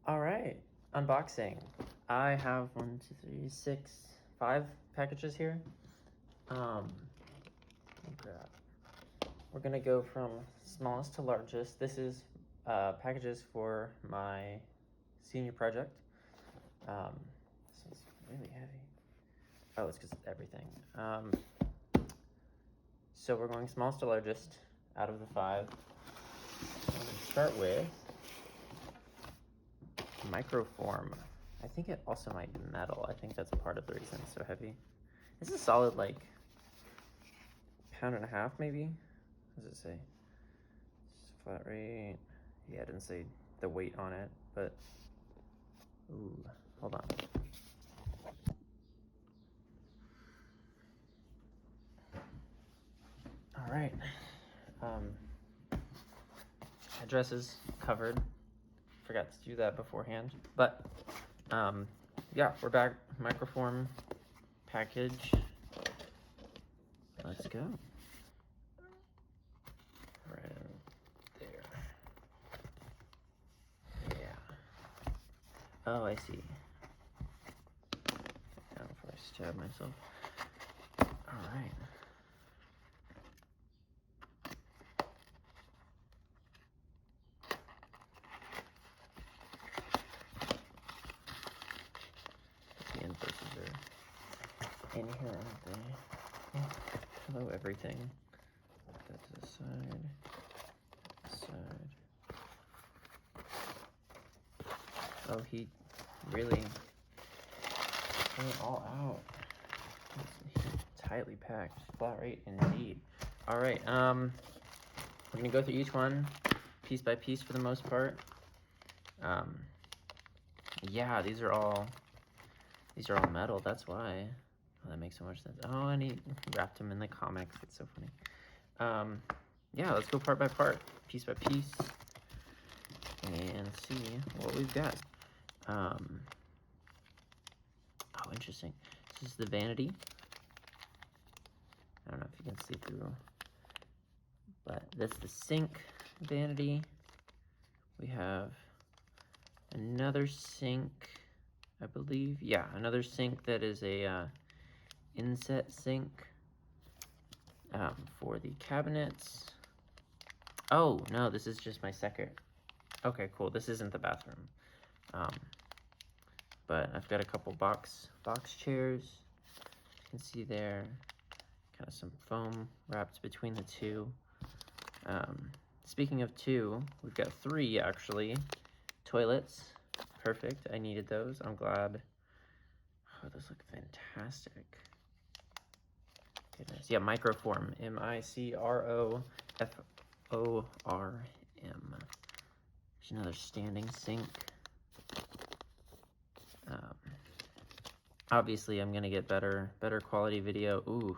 All right, unboxing. I have 1, 2, 3, 6, 5 packages here. Let me grab. We're gonna go from smallest to largest. This is packages for my senior project. This one's really heavy. Oh, it's because of everything. So we're going smallest to largest out of the 5. I'm gonna start with microform. I think it also might be metal. I think that's part of the reason it's so heavy. This is solid, like, 1.5 pounds maybe. What does it say? Flat rate. Yeah, it didn't say the weight on it, but ooh, hold on. All right. Address is covered. Forgot to do that beforehand, but yeah, we're back. Microform package. Let's go. Right there. Yeah. Oh, I see. Down before I stab myself. All right. The invoices are in here, aren't they? Oh, hello, everything. Put that to the side. Side. Oh, he really went all out. It's tightly packed. Flat rate indeed. All right. We're gonna go through each one piece by piece for the most part. Yeah, these are all metal. That's why. Oh, that makes so much sense. Oh, and he wrapped them in the comics. It's so funny. Yeah, let's go part by part, piece by piece, and see what we've got. Oh, interesting. This is the vanity. I don't know if you can see through, but that's the sink vanity. We have another sink, I believe. Yeah, another sink that is a inset sink for the cabinets. Oh, no, this is just my second. Okay, cool. This isn't the bathroom. But I've got a couple box chairs. You can see there, kind of some foam wrapped between the two. Speaking of 2, we've got 3 actually. Toilets, perfect. I needed those. I'm glad. Oh, those look fantastic. Goodness, yeah, microform. microform. There's another standing sink. Obviously, I'm gonna get better quality video. Ooh,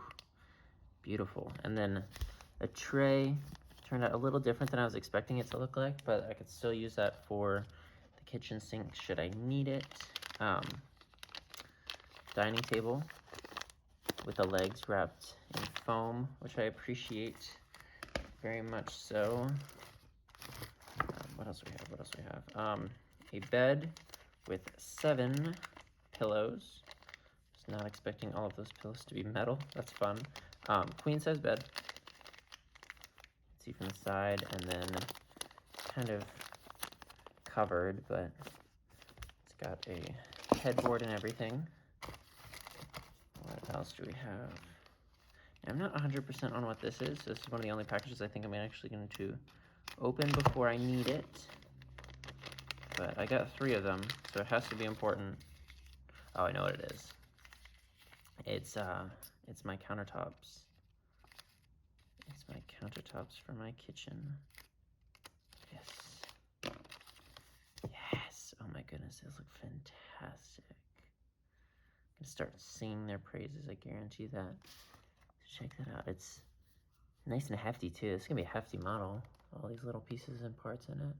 beautiful. And then a tray. Turned out a little different than I was expecting it to look like, but I could still use that for the kitchen sink should I need it. Dining table with the legs wrapped in foam, which I appreciate very much so. What else we have? A bed with 7 pillows. Was not expecting all of those pillows to be metal. That's fun. Queen size bed. See from the side, and then kind of covered, but it's got a headboard and everything. What else do we have? I'm not 100% on what this is. This is one of the only packages I think I'm actually going to open before I need it. But I got 3 of them, so it has to be important. Oh, I know what it is. It's my countertops. It's my countertops for my kitchen. Yes. Yes. Oh my goodness, those look fantastic. I'm gonna start singing their praises, I guarantee that. Check that out. It's nice and hefty too. It's gonna be a hefty model. All these little pieces and parts in it.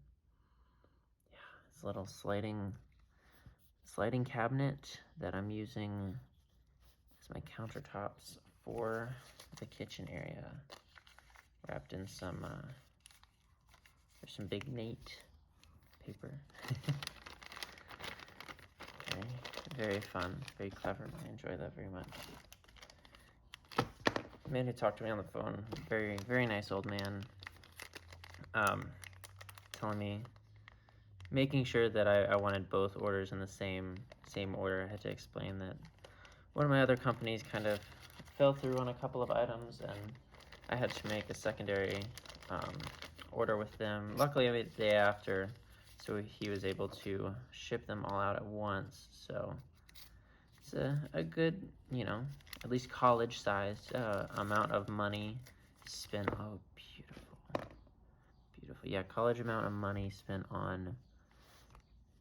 Yeah, this little sliding cabinet that I'm using as my countertops for the kitchen area. Wrapped in some, there's some Big Nate paper. very fun, very clever. I enjoy that very much. The man who talked to me on the phone, very, very nice old man, telling me, making sure that I wanted both orders in the same order. I had to explain that one of my other companies kind of fell through on a couple of items, and I had to make a secondary order with them. Luckily, I made it the day after, so he was able to ship them all out at once. So it's a good, you know, at least college-sized amount of money spent. Oh, beautiful. Beautiful. Yeah, college amount of money spent on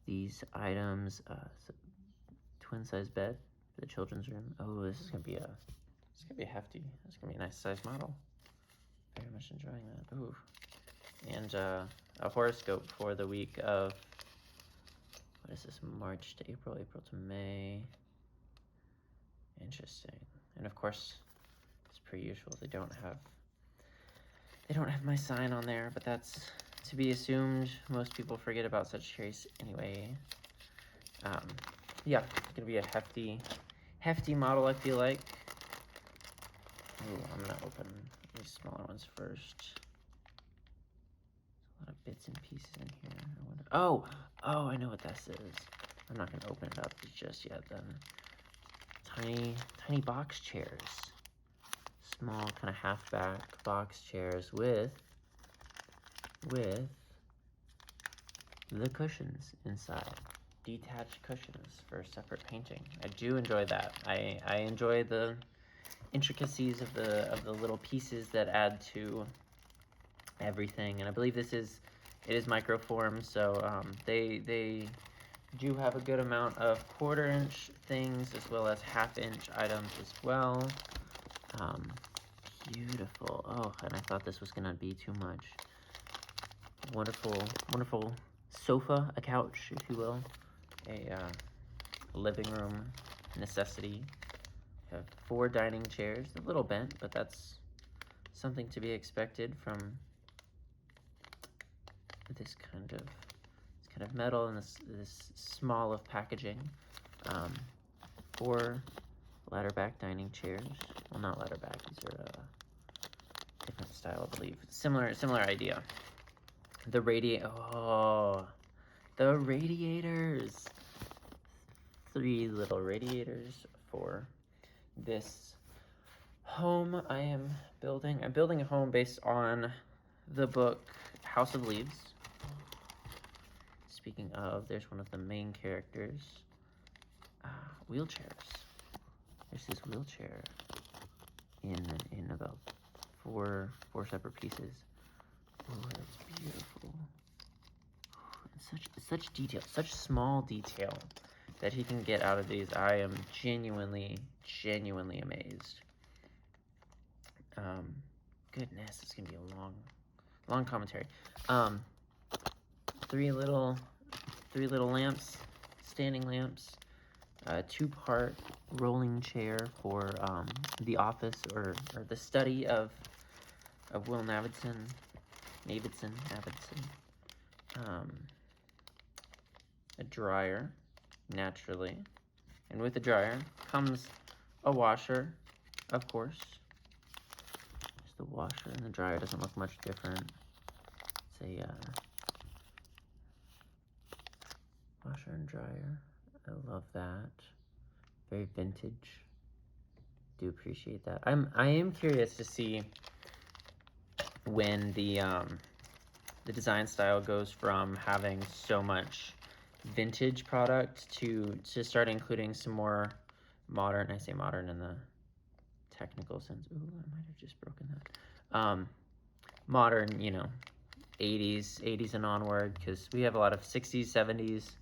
these items. So twin-size bed for the children's room. Oh, this is gonna be hefty. This is gonna be a nice size model. Very much enjoying that. Ooh. And a horoscope for the week of, what is this, March to April, April to May. Interesting. And of course, as per usual, they don't have my sign on there, but that's to be assumed. Most people forget about Sagittarius anyway. Yeah, it's gonna be a hefty model, I feel like. Ooh, I'm gonna open these smaller ones first. A lot of bits and pieces in here. I wonder, oh, I know what this is. I'm not gonna open it up just yet then. Tiny box chairs. Small kind of halfback box chairs with the cushions inside. Detached cushions for separate painting. I do enjoy that. I enjoy the intricacies of the little pieces that add to everything. And I believe it is microform, so they do have a good amount of 1/4 inch things as well as 1/2 inch items as well. Beautiful. Oh, and I thought this was gonna be too much. Wonderful sofa, a couch, if you will. A living room necessity. Have 4 dining chairs, a little bent, but that's something to be expected from this kind of metal and this small of packaging. 4 ladder back dining chairs. Well, not ladder back. These are different style, I believe. Similar idea. The radiators. 3 little radiators for this home I am building. I'm building a home based on the book House of Leaves. Speaking of, there's one of the main characters. Wheelchairs. There's this wheelchair in about four separate pieces. Oh, that's beautiful. Such detail, such small detail that he can get out of these. I am genuinely amazed. Goodness, it's gonna be a long commentary. 3 little lamps, standing lamps, 2-part rolling chair for the office or the study of Will Navidson. A dryer, naturally, and with the dryer comes a washer, of course. Just the washer and the dryer doesn't look much different. It's a washer and dryer. I love that. Very vintage. Do appreciate that. I am curious to see when the design style goes from having so much vintage product to start including some more modern. I say modern in the technical sense. Ooh, I might have just broken that. Modern, 80s and onward, because we have a lot of 60s, 70s,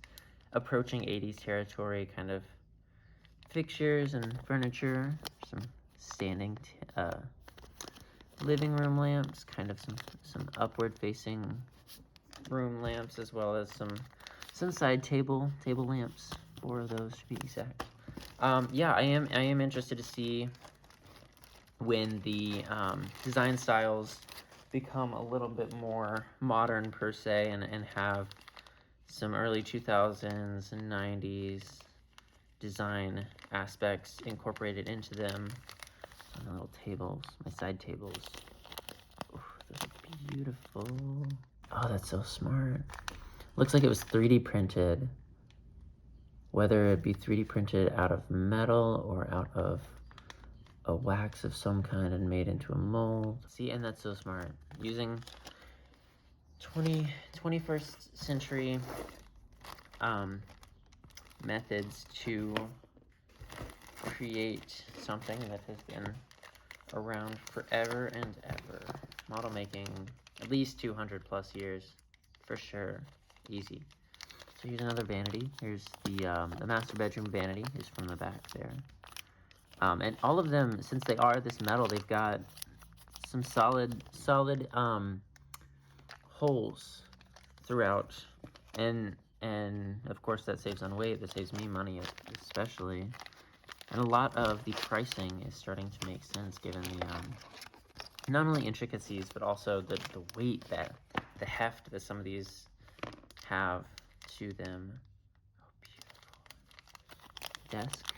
approaching 80s territory kind of fixtures and furniture. Some standing living room lamps, kind of some upward facing room lamps, as well as some side table lamps, 4 of those to be exact. Yeah, I am interested to see when the design styles become a little bit more modern per se, and have some early 2000s and 90s design aspects incorporated into them. On the little tables, my side tables. Ooh, those are beautiful. Oh, that's so smart. Looks like it was 3D printed. Whether it be 3D printed out of metal or out of a wax of some kind and made into a mold. See, and that's so smart. Using 21st century methods to create something that has been around forever and ever. Model making, at least 200 plus years, for sure, easy. So here's another vanity. Here's the master bedroom vanity, is from the back there. And all of them, since they are this metal, they've got some solid holes throughout, and of course that saves on weight, that saves me money especially, and a lot of the pricing is starting to make sense given the not only intricacies but also the weight, that the heft that some of these have to them. Oh, beautiful desk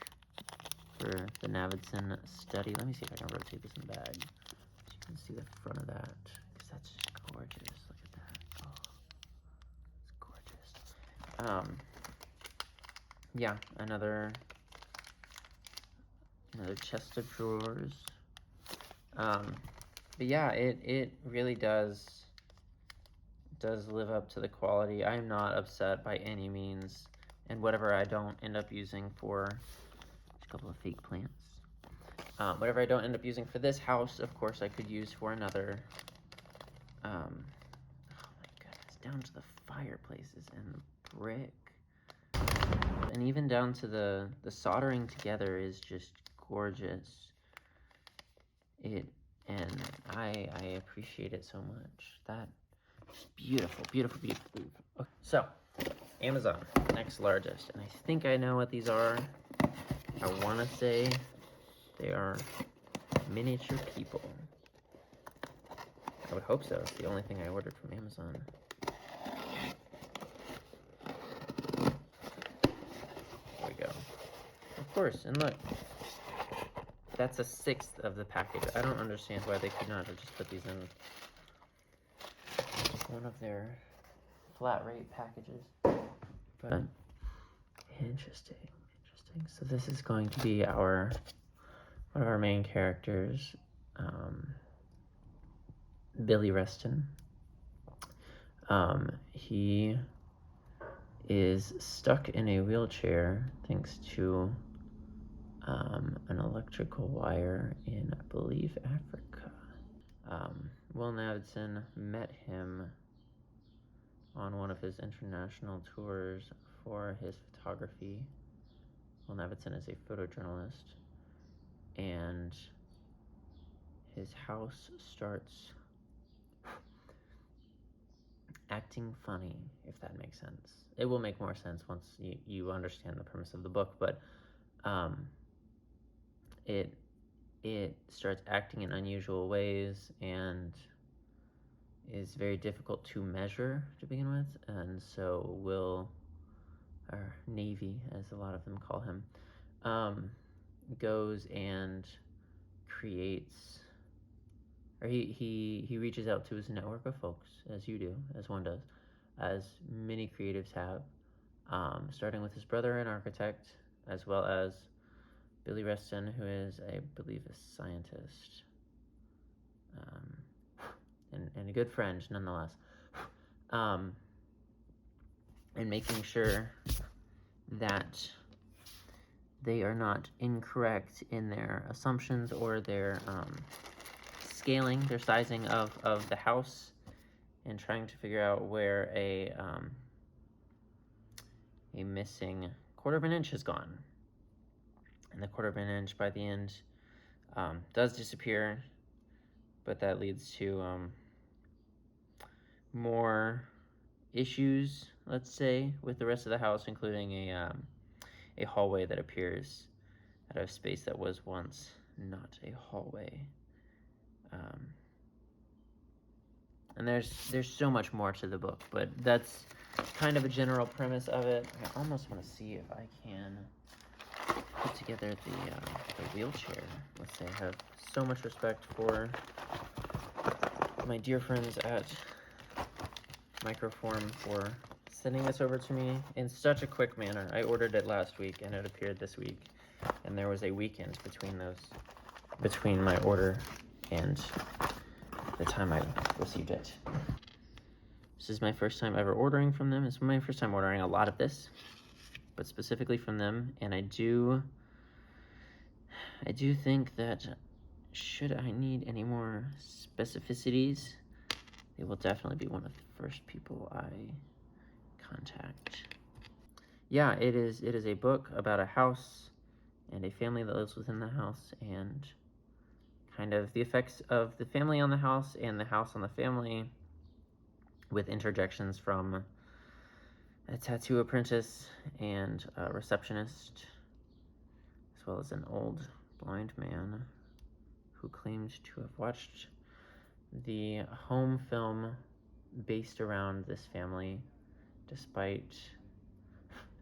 for the Navidson study. Let me see if I can rotate this in the bag so you can see the front of that, because that's just gorgeous. Look at that. Oh, it's gorgeous. Yeah, another chest of drawers. But yeah, it really does live up to the quality. I am not upset by any means, and whatever I don't end up using for a couple of fake plants, whatever I don't end up using for this house, of course I could use for another. Oh my goodness, down to the fireplaces and the brick, and even down to the soldering together is just gorgeous. And I appreciate it so much. That beautiful, beautiful, beautiful, beautiful. Okay, so Amazon, next largest, and I think I know what these are. I want to say they are miniature people. I would hope so. It's the only thing I ordered from Amazon. There we go. Of course, and look, that's a 1/6 of the package. I don't understand why they could not have just put these in one of their flat rate packages. But interesting. So this is going to be one of our main characters, Billy Reston. He is stuck in a wheelchair thanks to an electrical wire in, I believe, Africa. Will Navidson met him on one of his international tours for his photography. Will Navidson is a photojournalist, and his house starts acting funny, if that makes sense. It will make more sense once you understand the premise of the book, but it starts acting in unusual ways and is very difficult to measure to begin with, and so Will, or Navy as a lot of them call him, goes and creates, or he reaches out to his network of folks, as you do, as one does, as many creatives have, starting with his brother, an architect, as well as Billy Reston, who is, I believe, a scientist, and a good friend nonetheless, and making sure that they are not incorrect in their assumptions or their scaling, their sizing of the house, and trying to figure out where a missing 1/4 of an inch has gone. And the 1/4 of an inch by the end does disappear, but that leads to more issues, let's say, with the rest of the house, including a hallway that appears out of space that was once not a hallway. And there's so much more to the book, but that's kind of a general premise of it. I almost want to see if I can put together the wheelchair. Let's say I have so much respect for my dear friends at Microform for sending this over to me in such a quick manner. I ordered it last week and it appeared this week, and there was a weekend between my order and the time I received it. This is my first time ever ordering from them. It's my first time ordering a lot of this, but specifically from them, and I do think that should I need any more specificities, they will definitely be one of the first people I contact. Yeah, it is a book about a house and a family that lives within the house, and kind of the effects of the family on the house and the house on the family, with interjections from a tattoo apprentice and a receptionist, as well as an old blind man who claimed to have watched the home film based around this family, despite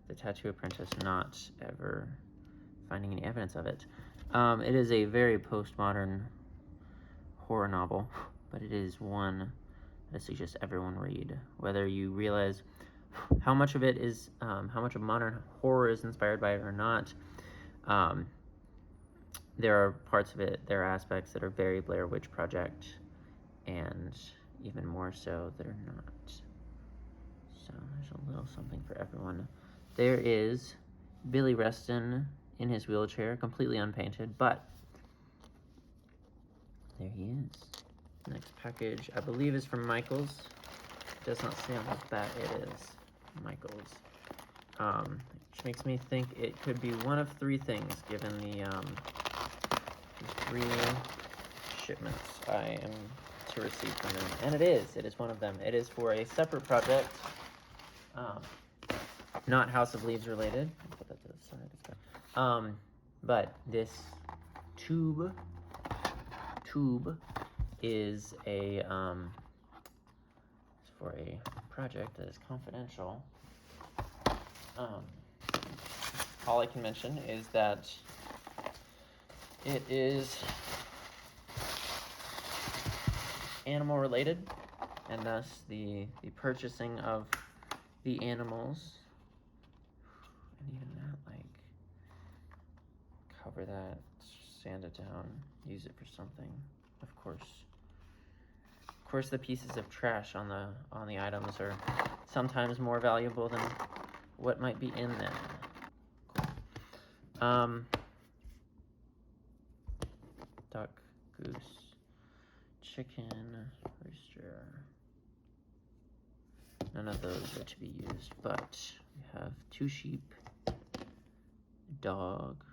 the tattoo apprentice not ever finding any evidence of it. It is a very postmodern horror novel, but it is one that I suggest everyone read, whether you realize how much of it is, how much of modern horror is inspired by it or not. There are parts of it, there are aspects that are very Blair Witch Project, and even more so that are not. So there's a little something for everyone. There is Billy Reston in his wheelchair, completely unpainted, but there he is. Next package, I believe, is from Michaels. It does not say on the back. It is Michaels. Which makes me think it could be one of three things, given the three shipments I am to receive from them. And it is one of them. It is for a separate project, not House of Leaves related. I'll put that to the side. But this tube is a it's for a project that is confidential. All I can mention is that it is animal related, and thus the purchasing of the animals, and even that, like, cover that, sand it down, use it for something. Of course the pieces of trash on the items are sometimes more valuable than what might be in them. Cool. Duck, goose, chicken, rooster. None of those are to be used, but we have 2 sheep, a dog,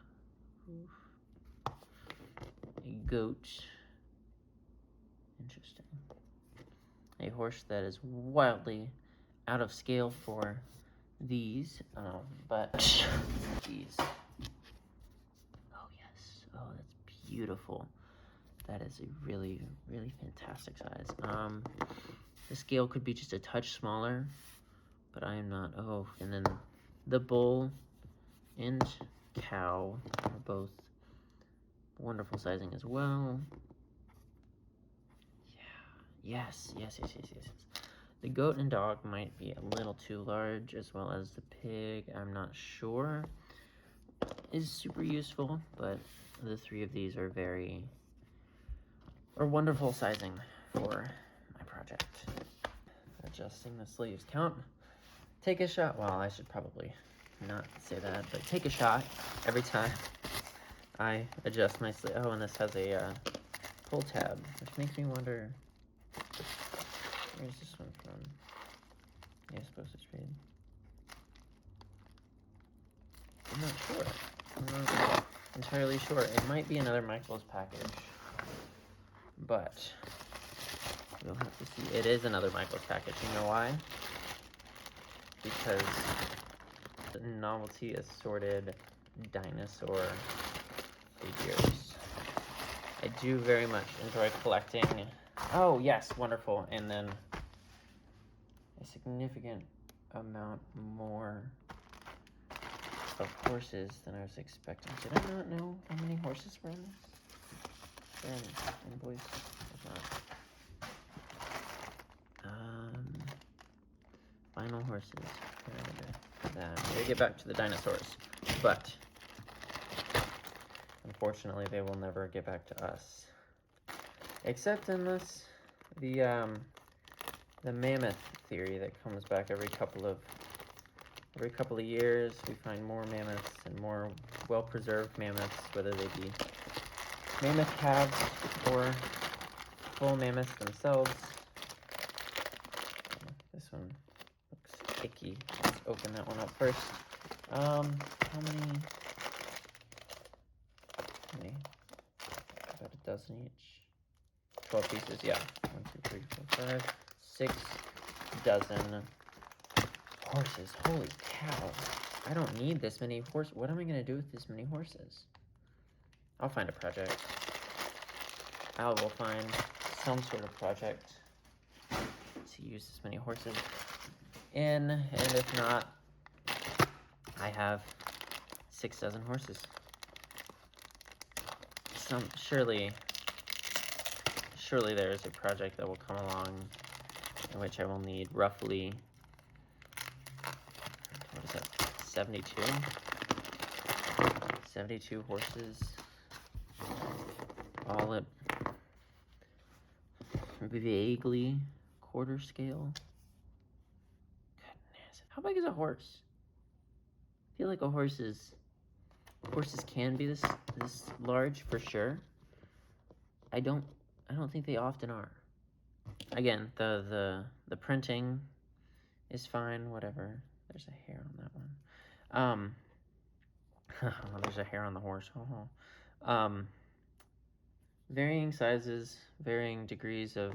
a goat, interesting, a horse that is wildly out of scale for these, but these. Oh yes, oh that's beautiful. That is a really, really fantastic size. The scale could be just a touch smaller, but I am not. Oh, and then the bull and cow are both wonderful sizing as well. Yeah, yes. The goat and dog might be a little too large, as well as the pig. I'm not sure is super useful, but the 3 of these are wonderful sizing for my project. Adjusting the sleeves. Take a shot. Well, I should probably not say that, but take a shot every time I adjust my sleeve. Oh, and this has a pull tab, which makes me wonder, where's this one from? Yeah, I suppose it's read. I'm not sure. I'm not entirely sure. It might be another Michaels package, but we'll have to see. It is another Michaels package. You know why? Because the novelty assorted dinosaur figures. I do very much enjoy collecting. Oh yes, wonderful. And then a significant amount more of horses than I was expecting. Did I not know how many horses were in this? In invoice? There's not. Final horses. We'll get back to the dinosaurs, but unfortunately they will never get back to us. Except unless the mammoth theory that comes back every couple of years, we find more mammoths and more well-preserved mammoths, whether they be mammoth calves or full mammoths themselves. This one looks icky. Let's open that one up first. How many? About a dozen each. 12 pieces, yeah. 1, 2, 3, 4, 5, 6 dozen horses. Holy cow. I don't need this many horses. What am I going to do with this many horses? I'll find a project. I will find some sort of project to use this many horses in, and if not, I have 6 dozen horses. Surely there is a project that will come along in which I will need roughly, what is that, 72? 72 horses, all at vaguely quarter scale. Goodness, how big is a horse? I feel like horses can be this large for sure. I don't think they often are. Again, the printing is fine, whatever. There's a hair on that one. There's a hair on the horse. Varying sizes, varying degrees of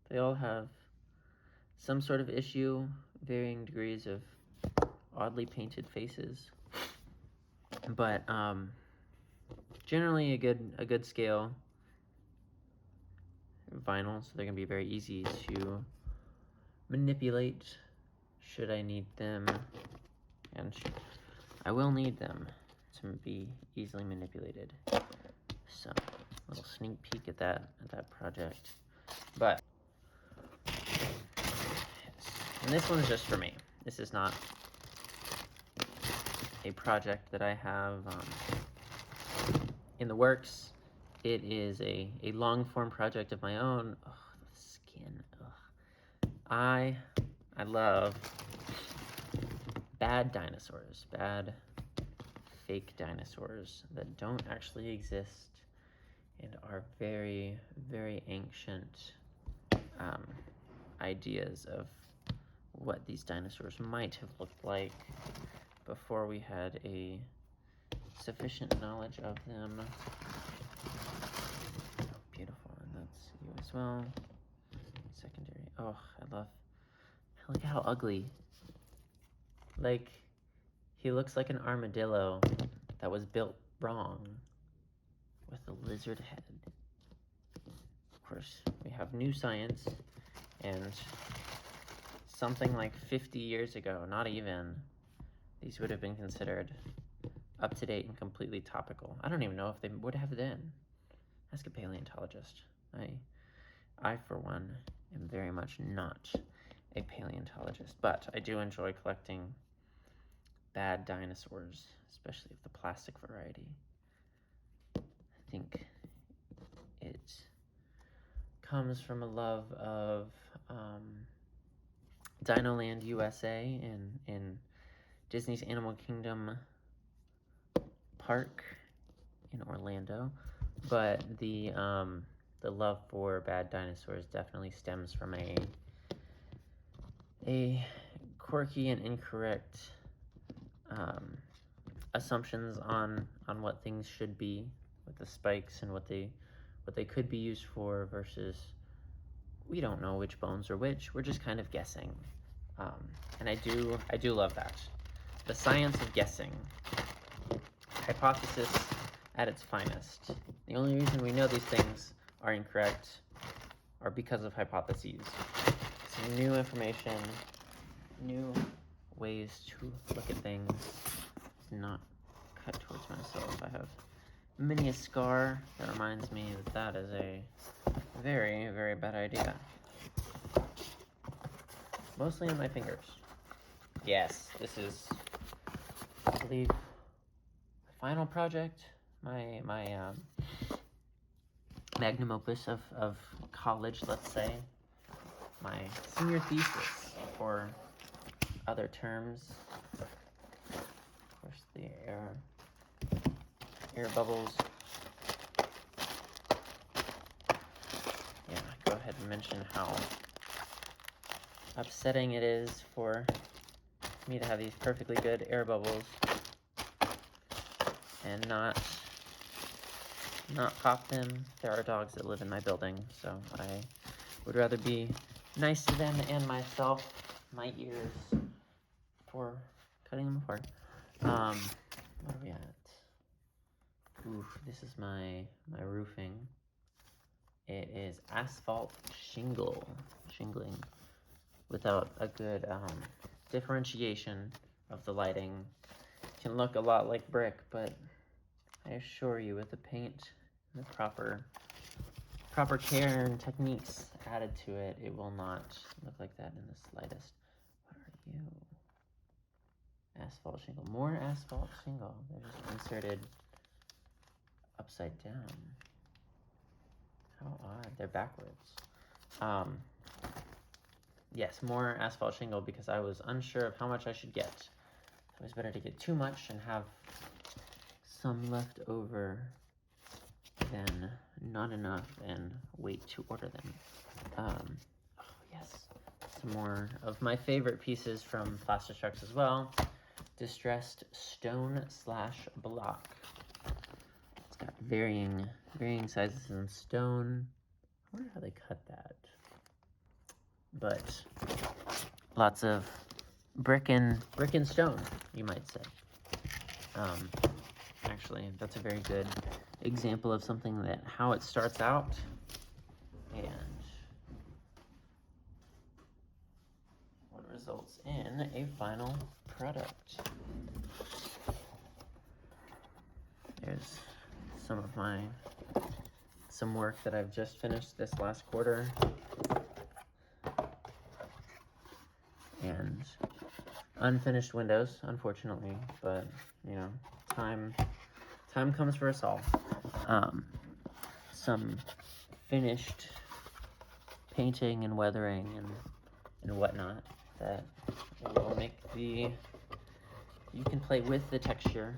they all have some sort of issue, varying degrees of oddly painted faces, but generally a good scale. Vinyl, so they're gonna be very easy to manipulate should I need them, and I will need them to be easily manipulated. So, a little sneak peek at that project, but and this one's just for me. This is not a project that I have in the works. It is a long form project of my own. Oh, the skin. Ugh. I love bad dinosaurs, bad fake dinosaurs that don't actually exist and are very, very ancient ideas of what these dinosaurs might have looked like before we had a sufficient knowledge of them. Oh, beautiful, and that's you as well. Secondary. Oh, look at how ugly. Like, he looks like an armadillo that was built wrong with a lizard head. Of course, we have new science, and something like 50 years ago, not even, these would have been considered up to date and completely topical. I don't even know if they would have then. Ask a paleontologist. I for one, am very much not a paleontologist, but I do enjoy collecting bad dinosaurs, especially of the plastic variety. I think it comes from a love of Dinoland USA in Disney's Animal Kingdom Park in Orlando, but the love for bad dinosaurs definitely stems from a quirky and incorrect assumptions on what things should be with the spikes and what they could be used for versus we don't know which bones are which. We're just kind of guessing, and I do love that. The science of guessing. Hypothesis at its finest. The only reason we know these things are incorrect are because of hypotheses. Some new information, new ways to look at things, not cut towards myself. I have many a scar that reminds me that that is a very, very bad idea. Mostly on my fingers. Yes, this is, I believe, the final project, my magnum opus of college, let's say. My senior thesis, for other terms. Of course, the air bubbles. Yeah, go ahead and mention how upsetting it is for me to have these perfectly good air bubbles and not pop them. There are dogs that live in my building, so I would rather be nice to them and myself, my ears, for cutting them apart. What are we at? Oof, this is my roofing. It is asphalt shingling, without a good differentiation of the lighting. It can look a lot like brick, but I assure you, with the paint and the proper care and techniques added to it, it will not look like that in the slightest. What are you? Asphalt shingle. More asphalt shingle. They're just inserted upside down. How odd. They're backwards. Yes, more asphalt shingle because I was unsure of how much I should get. It was better to get too much and have some left over than not enough and wait to order them. Oh yes, some more of my favorite pieces from Plastistrucks as well. Distressed stone / block. It's got varying sizes in stone. I wonder how they cut that. But lots of brick and stone, you might say. Actually, that's a very good example of something that how it starts out and what results in a final product. There's some work that I've just finished this last quarter. And unfinished windows, unfortunately, but you know, time comes for us all. Some finished painting and weathering and whatnot that will make you can play with the texture.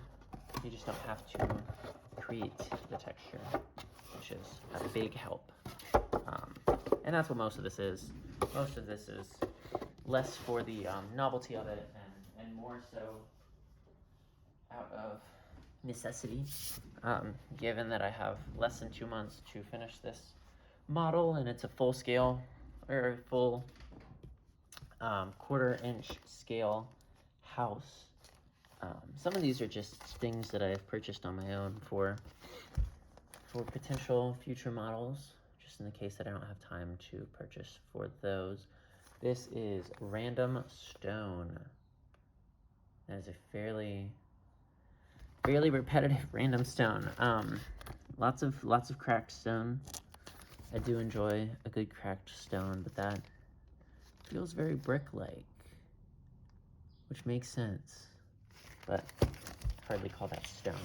You just don't have to create the texture, which is a big help. And that's what most of this is. Most of this is less for the novelty of it and more so out of necessity, given that I have less than 2 months to finish this model and it's a full scale or full 1/4 inch scale house. Some of these are just things that I've purchased on my own for potential future models, just in the case that I don't have time to purchase for those. This is random stone. That is a fairly repetitive random stone. Lots of cracked stone. I do enjoy a good cracked stone, but that feels very brick-like, which makes sense, but hardly call that stone.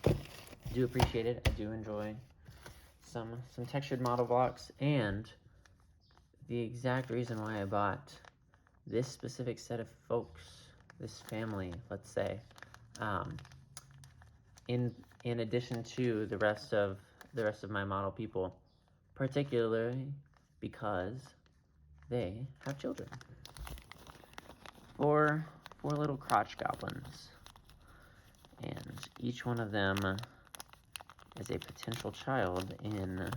I do appreciate it. I do enjoy some textured model blocks, and the exact reason why I bought this specific set of folks, this family, let's say, in addition to the rest of my model people, particularly because they have children. Four little crotch goblins, and each one of them is a potential child in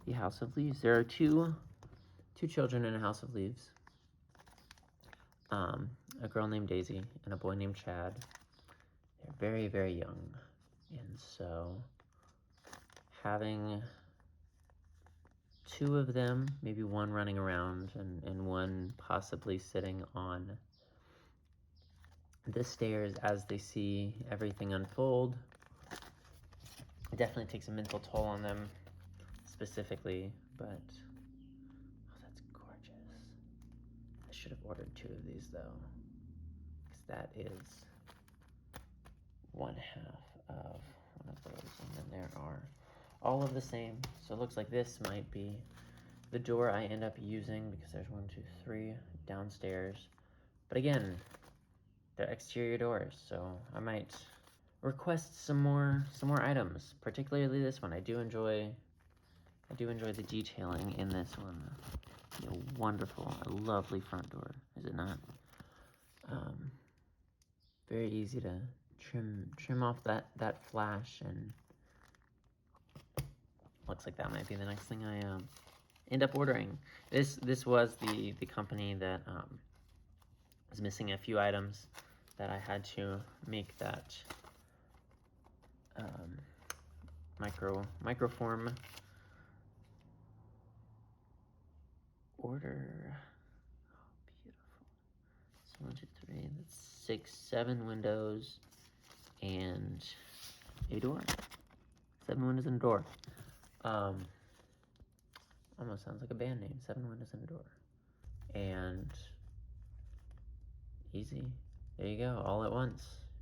the House of Leaves. There are two children in a House of Leaves. A girl named Daisy and a boy named Chad. They're very, very young, and so having 2 of them, maybe 1 running around and 1 possibly sitting on the stairs as they see everything unfold. It definitely takes a mental toll on them specifically, but oh, that's gorgeous. I should have ordered 2 of these though, because that is 1/2 of one of those, and then there are all of the same. So it looks like this might be the door I end up using, because there's 1, 2, 3 downstairs. But again, they're exterior doors, so I might request some more items, particularly this one. I do enjoy the detailing in this one. A wonderful, a lovely front door, is it not? Very easy to trim off that flash, and looks like that might be the next thing I end up ordering. This was the company that was missing a few items that I had to make that microform order. Oh, beautiful. So 1, 2, 3, that's 6, 7 windows and a door. 7 windows and a door. Almost sounds like a band name. 7 windows and a door. And easy. There you go, all at once.